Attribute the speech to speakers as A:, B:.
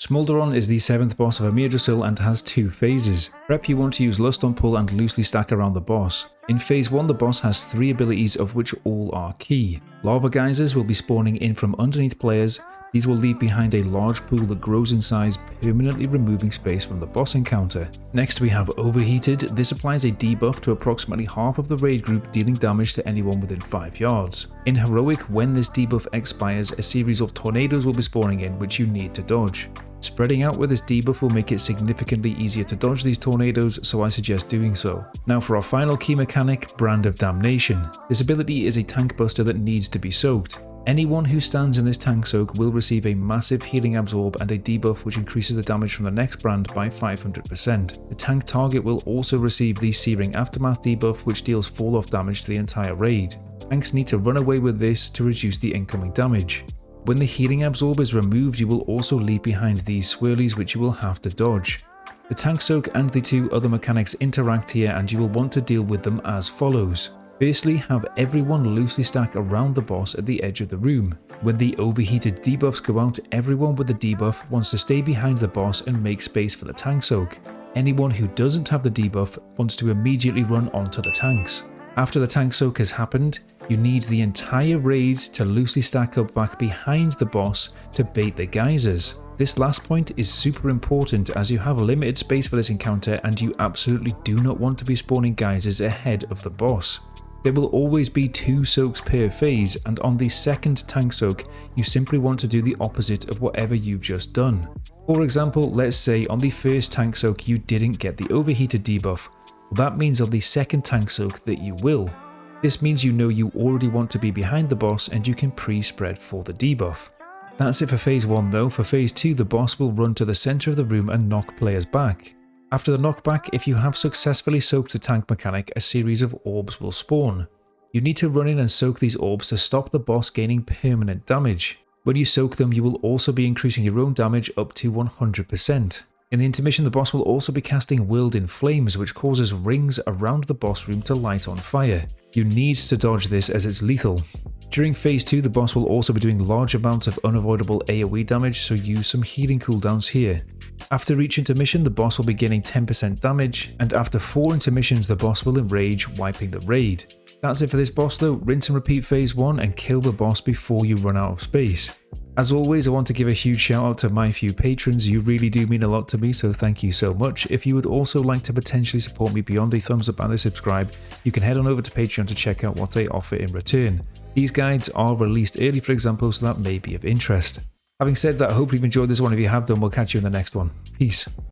A: Smolderon is the 7th boss of Amirdrassil and has 2 phases. Prep, you want to use Lust on Pull and loosely stack around the boss. In phase 1 the boss has 3 abilities of which all are key. Lava geysers will be spawning in from underneath players. These will leave behind a large pool that grows in size, permanently removing space from the boss encounter. Next we have Overheated. This applies a debuff to approximately half of the raid group, dealing damage to anyone within 5 yards. In Heroic, when this debuff expires, a series of tornadoes will be spawning in which you need to dodge. Spreading out with this debuff will make it significantly easier to dodge these tornadoes, so I suggest doing so. Now for our final key mechanic, Brand of Damnation. This ability is a tank buster that needs to be soaked. Anyone who stands in this tank soak will receive a massive healing absorb and a debuff which increases the damage from the next brand by 500%. The tank target will also receive the Searing Aftermath debuff which deals fall off damage to the entire raid. Tanks need to run away with this to reduce the incoming damage. When the healing absorb is removed, you will also leave behind these swirlies which you will have to dodge. The tank soak and the 2 other mechanics interact here and you will want to deal with them as follows. Firstly, have everyone loosely stack around the boss at the edge of the room. When the overheated debuffs go out, everyone with the debuff wants to stay behind the boss and make space for the tank soak. Anyone who doesn't have the debuff wants to immediately run onto the tanks. After the tank soak has happened, you need the entire raid to loosely stack up back behind the boss to bait the geysers. This last point is super important as you have limited space for this encounter and you absolutely do not want to be spawning geysers ahead of the boss. There will always be 2 soaks per phase, and on the second tank soak, you simply want to do the opposite of whatever you've just done. For example, let's say on the first tank soak you didn't get the overheated debuff. Well, that means on the second tank soak that you will. This means you know you already want to be behind the boss and you can pre-spread for the debuff. That's it for phase 1 though. For phase 2, the boss will run to the center of the room and knock players back. After the knockback, if you have successfully soaked the tank mechanic, a series of orbs will spawn. You need to run in and soak these orbs to stop the boss gaining permanent damage. When you soak them, you will also be increasing your own damage up to 100%. In the intermission, the boss will also be casting Whirled in Flames, which causes rings around the boss room to light on fire. You need to dodge this as it's lethal. During phase 2, the boss will also be doing large amounts of unavoidable AoE damage, so use some healing cooldowns here. After each intermission, the boss will be gaining 10% damage, and after 4 intermissions, the boss will enrage, wiping the raid. That's it for this boss though. Rinse and repeat phase 1 and kill the boss before you run out of space. As always, I want to give a huge shout out to my few patrons. You really do mean a lot to me, so thank you so much. If you would also like to potentially support me beyond a thumbs up and a subscribe, you can head on over to Patreon to check out what I offer in return. These guides are released early, for example, so that may be of interest. Having said that, I hope you've enjoyed this one. If you have done, we'll catch you in the next one. Peace.